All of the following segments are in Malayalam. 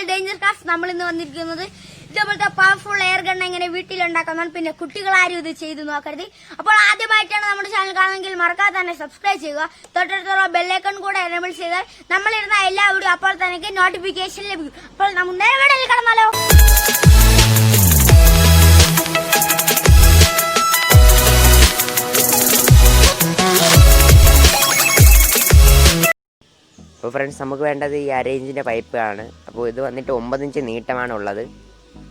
Channel danger craft. നമ്മൾ ഇന്ന് വന്നിരിക്കുന്നത് ഇതേപോലത്തെ പവർഫുൾ എയർ ഗൺ എങ്ങനെ വീട്ടിലുണ്ടാക്കാമെന്നാണ്. പിന്നെ കുട്ടികളാരും ഇത് ചെയ്തു നോക്കരുത്. അപ്പോൾ ആദ്യമായിട്ടാണ് നമ്മുടെ ചാനൽ കാണുമെങ്കിൽ മറക്കാതെ തന്നെ സബ്സ്ക്രൈബ് ചെയ്യുക. തൊട്ടടുത്തുള്ള ബെല്ലൈക്കൺ കൂടെ എനേബിൾ ചെയ്താൽ നമ്മളിരുന്ന എല്ലാ വീഡിയോ അപ്പോൾ തന്നെ നോട്ടിഫിക്കേഷൻ ലഭിക്കും. അപ്പോൾ നമുക്ക് നേരെ വീഡിയോയിൽ കടന്നാലോ. അപ്പോൾ ഫ്രണ്ട്സ്, നമുക്ക് വേണ്ടത് ഈ അരേഞ്ചിൻ്റെ പൈപ്പാണ്. അപ്പോൾ ഇത് വന്നിട്ട് 9 ഇഞ്ച് നീട്ടമാണ് ഉള്ളത്.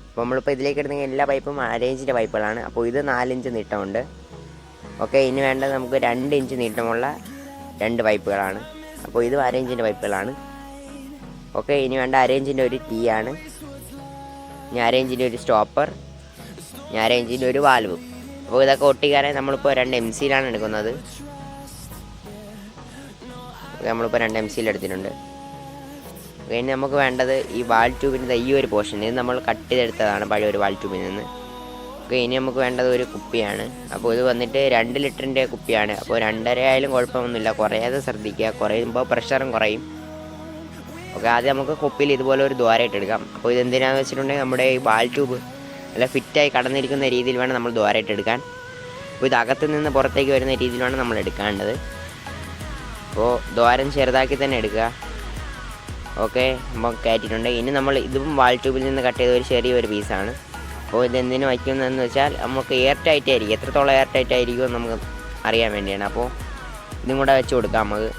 അപ്പോൾ നമ്മളിപ്പോൾ ഇതിലേക്ക് ഇടുന്ന എല്ലാ പൈപ്പും അരേഞ്ചിൻ്റെ പൈപ്പുകളാണ്. അപ്പോൾ ഇത് 4 ഇഞ്ച് നീട്ടമുണ്ട്. ഓക്കെ, ഇനി വേണ്ടത് നമുക്ക് 2 ഇഞ്ച് നീട്ടമുള്ള 2 പൈപ്പുകളാണ്. അപ്പോൾ ഇത് അരേഞ്ചിൻ്റെ പൈപ്പുകളാണ്. ഓക്കെ, ഇനി വേണ്ട അരേഞ്ചിൻ്റെ ഒരു ടീ ആണ്. ഇനി അരേഞ്ചിൻ്റെ ഒരു സ്റ്റോപ്പർ, ഇനി അരേഞ്ചിൻ്റെ ഒരു വാൽവ്. അപ്പോൾ ഇതൊക്കെ ഒട്ടിക്കാനായി നമ്മളിപ്പോൾ 2 MC എടുക്കുന്നത്. നമ്മളിപ്പോൾ 2 MC എടുത്തിട്ടുണ്ട്. ഇനി നമുക്ക് വേണ്ടത് ഈ വാൽ ട്യൂബിൻ്റെ ഈ ഒരു പോർഷൻ. ഇത് നമ്മൾ കട്ട് ചെയ്തെടുത്തതാണ് പഴയ ഒരു വാൽ ട്യൂബിൽ നിന്ന്. ഓക്കെ, ഇനി നമുക്ക് വേണ്ടത് ഒരു കുപ്പിയാണ്. അപ്പോൾ ഇത് വന്നിട്ട് 2 ലിറ്ററിൻ്റെ കുപ്പിയാണ്. അപ്പോൾ 2.5 ആയാലും കുഴപ്പമൊന്നുമില്ല, കുറയാതെ ശ്രദ്ധിക്കുക, കുറയുമ്പോൾ പ്രഷറും കുറയും. ഓക്കെ, ആദ്യം നമുക്ക് കുപ്പിയിൽ ഇതുപോലെ ഒരു ദ്വാരമായിട്ട് എടുക്കാം. അപ്പോൾ ഇതെന്തിനാണെന്ന് വെച്ചിട്ടുണ്ടെങ്കിൽ നമ്മുടെ ഈ വാൽ ട്യൂബ് നല്ല ഫിറ്റായി കടന്നിരിക്കുന്ന രീതിയിൽ വേണം നമ്മൾ ദ്വാരമായിട്ട് എടുക്കാൻ. അപ്പോൾ ഇത് അകത്ത് നിന്ന് പുറത്തേക്ക് വരുന്ന രീതിയിൽ വേണം നമ്മൾ എടുക്കേണ്ടത്. അപ്പോൾ ദ്വാരം ചെറുതാക്കി തന്നെ എടുക്കുക. ഓക്കെ, നമ്മൾ കയറ്റിയിട്ടുണ്ട്. ഇനി നമ്മൾ ഇതും വാൽ ട്യൂബിൽ നിന്ന് കട്ട് ചെയ്ത ഒരു ചെറിയൊരു പീസാണ്. അപ്പോൾ ഇതെന്തിനു വയ്ക്കുന്നതെന്ന് വെച്ചാൽ നമുക്ക് എയർ ടൈറ്റ് ആയിരിക്കും, എത്രത്തോളം എയർ ടൈറ്റ് ആയിരിക്കുമെന്ന് നമുക്ക് അറിയാൻ വേണ്ടിയാണ്. അപ്പോൾ ഇതും കൂടെ വെച്ച് കൊടുക്കാം നമുക്ക്.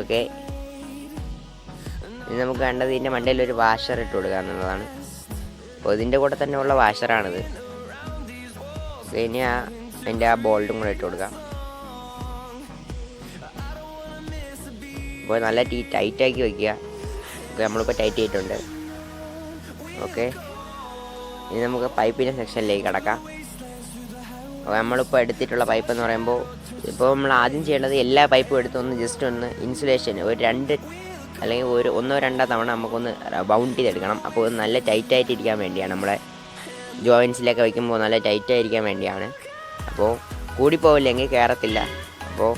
ഓക്കെ, ഇനി നമുക്ക് വേണ്ടത് ഇതിൻ്റെ മണ്ടയിൽ ഒരു വാഷർ ഇട്ട് കൊടുക്കുക എന്നുള്ളതാണ്. അപ്പോൾ ഇതിൻ്റെ കൂടെ തന്നെ ഉള്ള വാഷറാണിത്. ഇനി അതിൻ്റെ ആ ബോൾട്ടും കൂടെ ഇട്ട് കൊടുക്കാം. അപ്പോൾ നല്ല ടൈറ്റാക്കി വയ്ക്കുക. ഓക്കെ, നമ്മളിപ്പോൾ ടൈറ്റ് ചെയ്തിട്ടുണ്ട്. ഓക്കെ, ഇനി നമുക്ക് പൈപ്പിൻ്റെ സെക്ഷനിലേക്ക് കിടക്കാം. അപ്പോൾ നമ്മളിപ്പോൾ എടുത്തിട്ടുള്ള പൈപ്പ് എന്ന് പറയുമ്പോൾ, ഇപ്പോൾ നമ്മൾ ആദ്യം ചെയ്യേണ്ടത് എല്ലാ പൈപ്പും എടുത്തൊന്ന് ജസ്റ്റ് ഒന്ന് ഇൻസുലേഷൻ ഒരു 2 അല്ലെങ്കിൽ 1-2 തവണ നമുക്കൊന്ന് ബൗണ്ട് ചെയ്തെടുക്കണം. അപ്പോൾ നല്ല ടൈറ്റായിട്ടിരിക്കാൻ വേണ്ടിയാണ്, നമ്മളെ ജോയിൻസിലൊക്കെ വയ്ക്കുമ്പോൾ നല്ല ടൈറ്റായിരിക്കാൻ വേണ്ടിയാണ്. അപ്പോൾ കൂടിപ്പോവില്ലെങ്കിൽ കയറത്തില്ല. അപ്പോൾ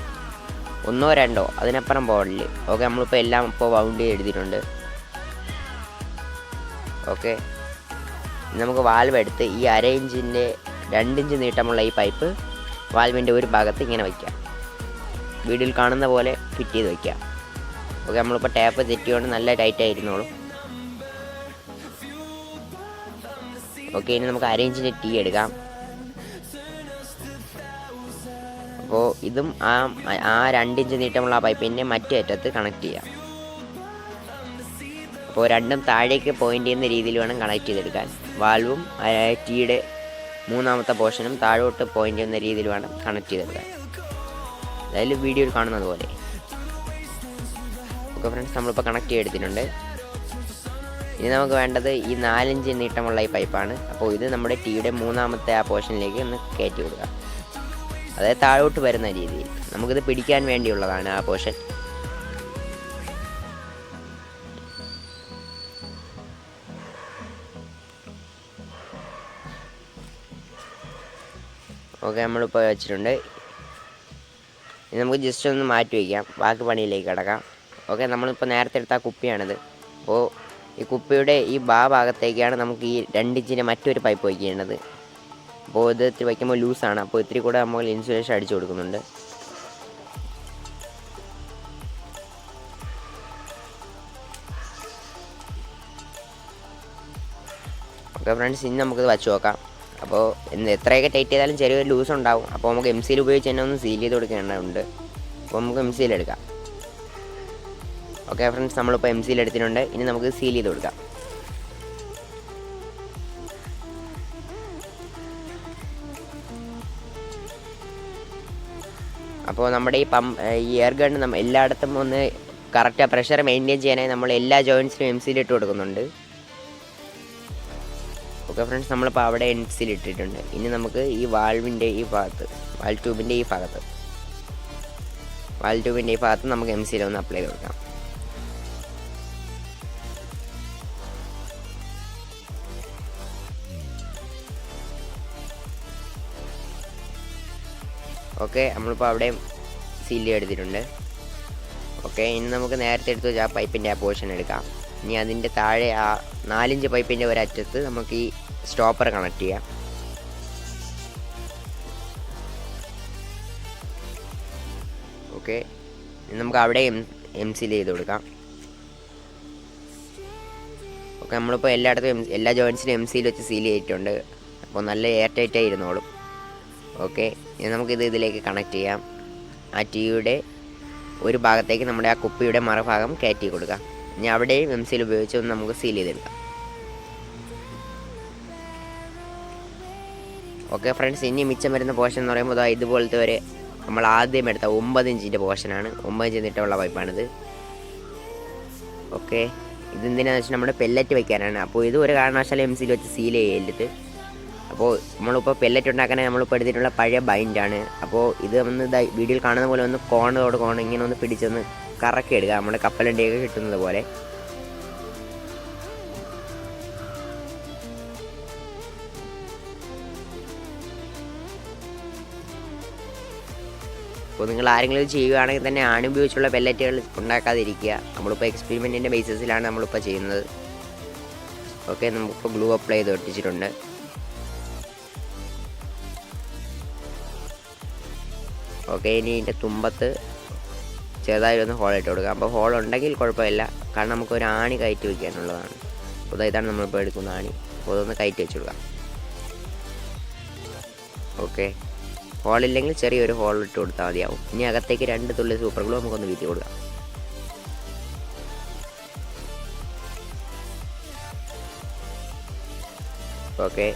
1-2 അതിനപ്പുറം പോകലില്ല. ഓക്കെ, നമ്മളിപ്പോൾ എല്ലാം ഇപ്പോൾ ബൗണ്ട് ചെയ്ത് എടുത്തിട്ടുണ്ട്. ഓക്കെ, നമുക്ക് വാൽവ് എടുത്ത് ഈ 1/2 ഇഞ്ചിൻ്റെ 2 ഇഞ്ച് നീട്ടമുള്ള ഈ പൈപ്പ് വാൽവിൻ്റെ ഒരു ഭാഗത്ത് ഇങ്ങനെ വയ്ക്കാം. വീഡിയോയിൽ കാണുന്ന പോലെ ഫിറ്റ് ചെയ്ത് വയ്ക്കാം. ഓക്കെ, നമ്മളിപ്പോൾ ടാപ്പ് തെറ്റിയോണ്ട് നല്ല ടൈറ്റായിരുന്നോളും. ഓക്കെ, ഇനി നമുക്ക് 1/2 ഇഞ്ചിൻ്റെ ടീ എടുക്കാം. അപ്പോൾ ഇതും ആ 2 ഇഞ്ച് നീട്ടമുള്ള ആ പൈപ്പിൻ്റെ മറ്റേ അറ്റത്ത് കണക്ട് ചെയ്യാം. അപ്പോൾ രണ്ടും താഴേക്ക് പോയിൻ്റ് ചെയ്യുന്ന രീതിയിൽ വേണം കണക്ട് ചെയ്തെടുക്കാൻ. വാൽവും ടീയുടെ 3ാമത്തെ പോർഷനും താഴോട്ട് പോയിൻ്റ് ചെയ്യുന്ന രീതിയിൽ വേണം കണക്ട് ചെയ്തെടുക്കാൻ, അതായത് വീഡിയോയിൽ കാണുന്നത് പോലെ. ഓക്കെ ഫ്രണ്ട്സ്, നമ്മളിപ്പോൾ കണക്ട് ചെയ്തെടുത്തിട്ടുണ്ട്. ഇനി നമുക്ക് വേണ്ടത് ഈ 4 ഇഞ്ച് നീട്ടമുള്ള ഈ പൈപ്പാണ്. അപ്പോൾ ഇത് നമ്മുടെ ടീയുടെ 3ാമത്തെ ആ പോർഷനിലേക്ക് ഒന്ന് കയറ്റി കൊടുക്കുക, അതായത് താഴോട്ട് വരുന്ന രീതിയിൽ. നമുക്കിത് പിടിക്കാൻ വേണ്ടിയുള്ളതാണ് ആ പോർഷൻ. ഓക്കെ, നമ്മളിപ്പോൾ വെച്ചിട്ടുണ്ട്. ഇനി നമുക്ക് ജസ്റ്റ് ഒന്ന് മാറ്റി വയ്ക്കാം, ബാക്കി പണിയിലേക്ക് കിടക്കാം. ഓക്കെ, നമ്മളിപ്പോൾ നേരത്തെ എടുത്ത ആ കുപ്പിയാണിത്. അപ്പോൾ ഈ കുപ്പിയുടെ ഈ ഭാഗത്തേക്കാണ് നമുക്ക് ഈ 2 ഇഞ്ചിൻ്റെ മറ്റൊരു പൈപ്പ് വയ്ക്കേണ്ടത്. അപ്പോൾ ഇത് ഇത്തിരി വയ്ക്കുമ്പോൾ ലൂസാണ്. അപ്പോൾ ഇത്തിരി കൂടെ നമ്മൾ ഇൻസുലേഷൻ അടിച്ചു കൊടുക്കുന്നുണ്ട്. ഓക്കെ ഫ്രണ്ട്സ്, ഇനി നമുക്കിത് വച്ച് നോക്കാം. അപ്പോൾ എത്രയൊക്കെ ടൈറ്റ് ചെയ്താലും ചെറിയൊരു ലൂസ് ഉണ്ടാവും. അപ്പോൾ നമുക്ക് MC ഉപയോഗിച്ച് തന്നെ ഒന്ന് സീൽ ചെയ്ത് കൊടുക്കേണ്ടതുണ്ട്. അപ്പോൾ നമുക്ക് MC എടുക്കാം. ഓക്കെ ഫ്രണ്ട്സ്, നമ്മളിപ്പോൾ MC എടുത്തിട്ടുണ്ട്. ഇനി നമുക്ക് സീൽ ചെയ്ത് കൊടുക്കാം. അപ്പോൾ നമ്മുടെ ഈ എയർ ഗൺ എല്ലായിടത്തും ഒന്ന് കറക്റ്റ് പ്രഷർ മെയിൻറ്റെയിൻ ചെയ്യാനായി നമ്മൾ എല്ലാ ജോയിൻസിലും MC ഇട്ട് കൊടുക്കുന്നുണ്ട്. ഓക്കെ ഫ്രണ്ട്സ്, നമ്മളിപ്പോൾ അവിടെ MC ഇട്ടിട്ടുണ്ട്. ഇനി നമുക്ക് ഈ വാൽവിൻ്റെ ഈ ഭാഗത്ത്, വാൽ ട്യൂബിൻ്റെ ഈ ഭാഗത്ത് നമുക്ക് MC ഒന്ന് അപ്ലൈ ചെയ്ത് കൊടുക്കാം. ഓക്കെ, നമ്മളിപ്പോൾ അവിടെയും സീൽ ചെയ്തെടുത്തിട്ടുണ്ട്. ഓക്കെ, ഇനി നമുക്ക് നേരത്തെ എടുത്ത് വെച്ചാൽ ആ പൈപ്പിൻ്റെ ആ പോർഷൻ എടുക്കാം. ഇനി അതിൻ്റെ താഴെ ആ 4 ഇഞ്ച് പൈപ്പിൻ്റെ ഒരറ്റത്ത് നമുക്ക് ഈ സ്റ്റോപ്പർ കണക്ട് ചെയ്യാം. ഓക്കെ, നമുക്ക് അവിടെ എം സീൽ ചെയ്ത് കൊടുക്കാം. ഓക്കെ, നമ്മളിപ്പോൾ എല്ലായിടത്തും എല്ലാ ജോയിൻസിലും എം സീൽ വെച്ച് സീൽ ചെയ്തിട്ടുണ്ട്. അപ്പോൾ നല്ല എയർ ടൈറ്റായി ഇരുന്നോളും. ഓക്കെ, ഇനി നമുക്കിത് ഇതിലേക്ക് കണക്ട് ചെയ്യാം. ആ ടിവിയുടെ ഒരു ഭാഗത്തേക്ക് നമ്മുടെ ആ കുപ്പിയുടെ മറുഭാഗം കയറ്റി കൊടുക്കാം. ഇനി അവിടെയും എം സീൽ ഉപയോഗിച്ച് ഒന്ന് നമുക്ക് സീൽ ചെയ്തെടുക്കാം. ഓക്കെ ഫ്രണ്ട്സ്, ഇനി മിച്ചം വരുന്ന പോർഷൻ എന്ന് പറയുമ്പോൾ ഇതുപോലത്തെ ഒരു നമ്മൾ ആദ്യം എടുത്ത 9 ഇഞ്ചിൻ്റെ പോർഷനാണ്. 9 ഇഞ്ച് നീട്ടമുള്ള പൈപ്പാണിത്. ഓക്കെ, ഇതെന്തിനാണെന്ന് വെച്ചാൽ നമ്മുടെ പെല്ലറ്റ് വയ്ക്കാനാണ്. അപ്പോൾ ഇത് ഒരു കാരണവശാലും എം സീൽ വെച്ച് സീൽ ചെയ്യരുത്. അപ്പോൾ നമ്മളിപ്പോൾ പെല്ലറ്റ് ഉണ്ടാക്കാനായി നമ്മളിപ്പോൾ എടുത്തിട്ടുള്ള പഴയ ബൈൻഡാണ്. അപ്പോൾ ഇത് ഒന്ന് വീഡിയോയിൽ കാണുന്ന പോലെ ഒന്ന് കോണോട് കോൺ ഇങ്ങനെ ഒന്ന് പിടിച്ചൊന്ന് കറക്കി എടുക്കുക, നമ്മുടെ കപ്പലണ്ടിയൊക്കെ കിട്ടുന്നത് പോലെ. അപ്പോൾ നിങ്ങൾ ആരെങ്കിലും ചെയ്യുകയാണെങ്കിൽ തന്നെ ഉപയോഗിച്ചുള്ള പെല്ലറ്റുകൾ ഉണ്ടാക്കാതിരിക്കുക. നമ്മളിപ്പോൾ എക്സ്പെരിമെൻറ്റിൻ്റെ ബേസിസിലാണ് നമ്മളിപ്പോൾ ചെയ്യുന്നത്. ഓക്കെ, നമുക്കിപ്പോൾ ഗ്ലൂ അപ്ലൈ ചെയ്ത് ഒട്ടിച്ചിട്ടുണ്ട്. ഓക്കെ, ഇനി ഇതിൻ്റെ തുമ്പത്ത് ചെറുതായിട്ടൊന്ന് ഹോൾ ഇട്ട് കൊടുക്കാം. അപ്പോൾ ഹോൾ ഉണ്ടെങ്കിൽ കുഴപ്പമില്ല, കാരണം നമുക്കൊരു ആണി കയറ്റി വയ്ക്കാനുള്ളതാണ്. അപ്പോൾ ഇതാണ് നമ്മളിപ്പോൾ എടുക്കുന്ന ആണി. അപ്പോൾ അതൊന്ന് കയറ്റി വെച്ച് കൊടുക്കാം. ഓക്കെ, ഹോളില്ലെങ്കിൽ ചെറിയൊരു ഹോൾ ഇട്ട് കൊടുത്താൽ മതിയാവും. ഇനി അകത്തേക്ക് 2 തുള്ളി സൂപ്പർ ഗ്ലൂ നമുക്കൊന്ന് വീട്ടി കൊടുക്കാം. ഓക്കെ,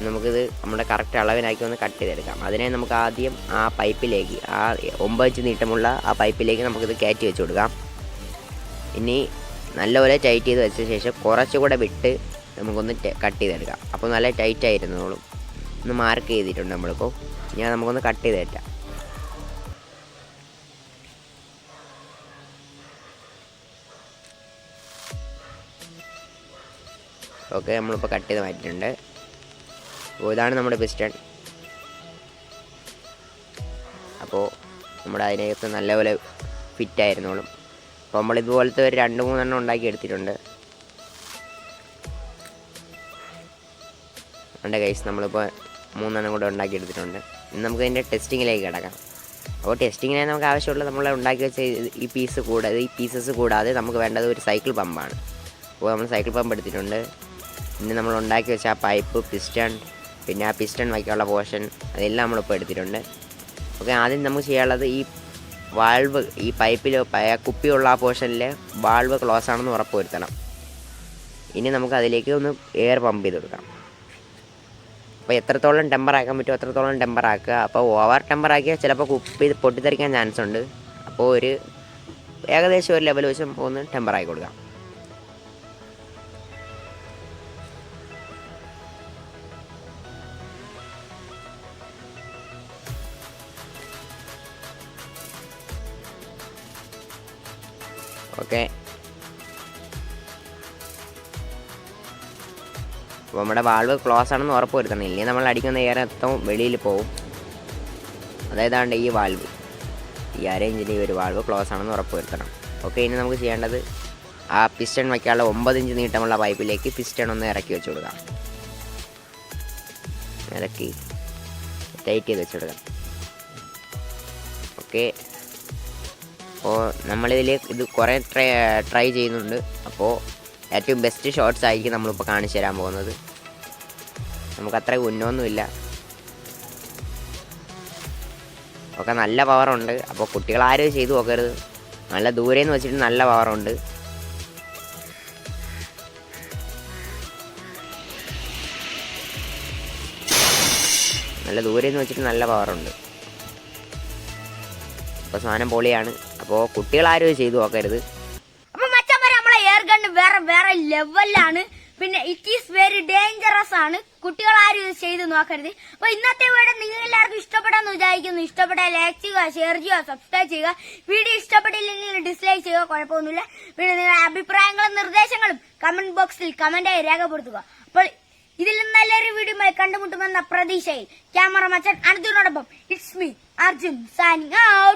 നമുക്കിത് നമ്മുടെ കറക്റ്റ് അളവിനാക്കി ഒന്ന് കട്ട് ചെയ്തെടുക്കാം. അതിനായി നമുക്ക് ആദ്യം ആ പൈപ്പിലേക്ക്, ആ 9 ഇഞ്ച് നീട്ടമുള്ള ആ പൈപ്പിലേക്ക് നമുക്കിത് കയറ്റി വെച്ച് കൊടുക്കാം. ഇനി നല്ലപോലെ ടൈറ്റ് ചെയ്ത് വെച്ച ശേഷം കുറച്ചുകൂടെ വിട്ട് നമുക്കൊന്ന് കട്ട് ചെയ്തെടുക്കാം. അപ്പോൾ നല്ല ടൈറ്റായിരുന്നോളും. ഒന്ന് മാർക്ക് ചെയ്തിട്ടുണ്ട് നമ്മളിപ്പോൾ. ഞാൻ നമുക്കൊന്ന് കട്ട് ചെയ്ത് തരാം. ഓക്കെ, നമ്മളിപ്പോൾ കട്ട് ചെയ്ത് മാറ്റിയിട്ടുണ്ട്. അപ്പോൾ ഇതാണ് നമ്മുടെ പിസ്റ്റൺ. അപ്പോൾ നമ്മുടെ അതിനകത്ത് നല്ലപോലെ ഫിറ്റായിരുന്നോളും. അപ്പോൾ നമ്മളിതുപോലത്തെ ഒരു 2-3 എണ്ണം ഉണ്ടാക്കി എടുത്തിട്ടുണ്ട്. എൻ്റെ കൈസ് നമ്മളിപ്പോൾ 3 എണ്ണം കൂടെ ഉണ്ടാക്കി എടുത്തിട്ടുണ്ട്. ഇനി നമുക്ക് അതിൻ്റെ ടെസ്റ്റിങ്ങിലേക്ക് കിടക്കാം. അപ്പോൾ ടെസ്റ്റിങ്ങിനായി നമുക്ക് ആവശ്യമുള്ളത് നമ്മൾ ഉണ്ടാക്കി വെച്ച ഈ പീസസ് കൂടാതെ നമുക്ക് വേണ്ടത് ഒരു സൈക്കിൾ പമ്പാണ്. അപ്പോൾ നമ്മൾ സൈക്കിൾ പമ്പ് എടുത്തിട്ടുണ്ട്. പിന്നെ നമ്മൾ ഉണ്ടാക്കി വെച്ച ആ പൈപ്പ്, പിസ്റ്റൺ, പിന്നെ ആ പിസ്റ്റൺ വയ്ക്കാനുള്ള പോർഷൻ, അതെല്ലാം നമ്മളിപ്പോൾ എടുത്തിട്ടുണ്ട്. ഓക്കെ, ആദ്യം നമുക്ക് ചെയ്യാനുള്ളത് ഈ വാൾവ്, ഈ പൈപ്പിൽ കുപ്പിയുള്ള ആ പോർഷനിൽ വാൾവ് ക്ലോസ് ആണെന്ന് ഉറപ്പ് വരുത്തണം. ഇനി നമുക്ക് അതിലേക്ക് ഒന്ന് എയർ പമ്പ് ചെയ്ത് കൊടുക്കാം. അപ്പോൾ എത്രത്തോളം ടെമ്പർ ആക്കാൻ പറ്റുമോ അത്രത്തോളം ടെമ്പർ ആക്കുക. അപ്പോൾ ഓവർ ടെമ്പർ ആക്കിയാൽ ചിലപ്പോൾ കുപ്പി പൊട്ടിത്തെറിക്കാൻ ചാൻസ് ഉണ്ട്. അപ്പോൾ ഒരു ഏകദേശം ഒരു ലെവൽ വെച്ച് ഒന്ന് ടെമ്പർ ആക്കി കൊടുക്കാം. ഓക്കെ, അപ്പോൾ നമ്മുടെ വാൾവ് ക്ലോസ് ആണെന്ന് ഉറപ്പ് വരുത്തണം. ഇല്ലെങ്കിൽ നമ്മൾ അടിക്കുന്ന എയർ മൊത്തം വെളിയിൽ പോകും. അതായതാണ്ട് ഈ വാൾവ്, ഈ അരേഞ്ചിൻ്റെ ഈ ഒരു വാൾവ് ക്ലോസ് ആണെന്ന് ഉറപ്പ് വരുത്തണം. ഓക്കെ, ഇനി നമുക്ക് ചെയ്യേണ്ടത് ആ പിസ്റ്റൺ വയ്ക്കാനുള്ള 9 ഇഞ്ച് നീട്ടമുള്ള പൈപ്പിലേക്ക് പിസ്റ്റൺ ഒന്ന് ഇറക്കി വെച്ച് കൊടുക്കാം. ഇറക്കി ടൈറ്റ് ചെയ്ത് വെച്ച് കൊടുക്കാം. ഓക്കെ, അപ്പോൾ നമ്മളിതിൽ ഇത് കുറേ ട്രൈ ചെയ്യുന്നുണ്ട്. അപ്പോൾ ഏറ്റവും ബെസ്റ്റ് ഷോട്ട്സ് ആയിരിക്കും നമ്മളിപ്പോൾ കാണിച്ചു തരാൻ പോകുന്നത്. നമുക്കത്ര ഉന്നമൊന്നുമില്ല. ഒക്കെ നല്ല പവറുണ്ട്. അപ്പോൾ കുട്ടികളാരും ചെയ്തു നോക്കരുത്. നല്ല ദൂരെ നിന്ന് വെച്ചിട്ട് നല്ല പവറുണ്ട്. നല്ല ദൂരെ നിന്ന് വെച്ചിട്ട് നല്ല പവറുണ്ട്. അപ്പോൾ സാധനം പൊളിയാണ്. അപ്പോൾ കുട്ടികളാരും ചെയ്തു നോക്കരുത്. അപ്പൊ മച്ചന്മാരെ, നമ്മളെ എയർ ഗൺ വേറെ ലെവലാണ്. പിന്നെ ഇറ്റ് ഈസ് വെരി ഡേഞ്ചറസ് ആണ്. കുട്ടികൾ ആരും ഇത് ചെയ്ത് നോക്കരുത്. അപ്പൊ ഇന്നത്തെ വീഡിയോ നിങ്ങൾ എല്ലാവർക്കും ഇഷ്ടപ്പെടാന്ന് വിചാരിക്കുന്നു. ഇഷ്ടപ്പെട്ടാൽ ലൈക്ക് ചെയ്യുക, ഷെയർ ചെയ്യുക, സബ്സ്ക്രൈബ് ചെയ്യുക. വീഡിയോ ഇഷ്ടപ്പെട്ടില്ലെങ്കിൽ ഡിസ്ലൈക്ക് ചെയ്യുക, കുഴപ്പമൊന്നുമില്ല. പിന്നെ നിങ്ങളുടെ അഭിപ്രായങ്ങളും നിർദ്ദേശങ്ങളും കമന്റ് ബോക്സിൽ കമന്റായി രേഖപ്പെടുത്തുക. അപ്പോൾ ഇതിൽ നല്ലൊരു വീഡിയോ കണ്ടുമുട്ടുമെന്ന പ്രതീക്ഷയിൽ ക്യാമറ മച്ചൻ അർജുനോടൊപ്പം it's me Arjun signing out.